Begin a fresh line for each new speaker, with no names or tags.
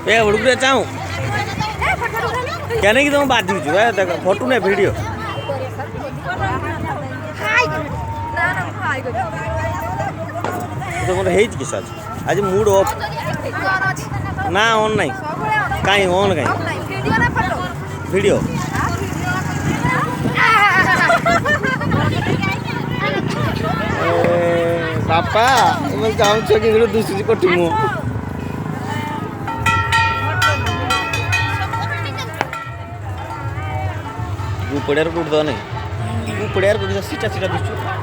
ए हुड़कुरे चाहूँ क्या नहीं कि तुम बात दीजिए देख फोटो नहीं वीडियो तुम है कि आज आज मूड ऑफ ना ऑन नहीं कहीं ऑन कहीं वीडियो बापा मैं जाऊँ कि दूसरी को टीमू पड़ियार कूट नहीं पड़ियार कूट सीटा सीटा दिशु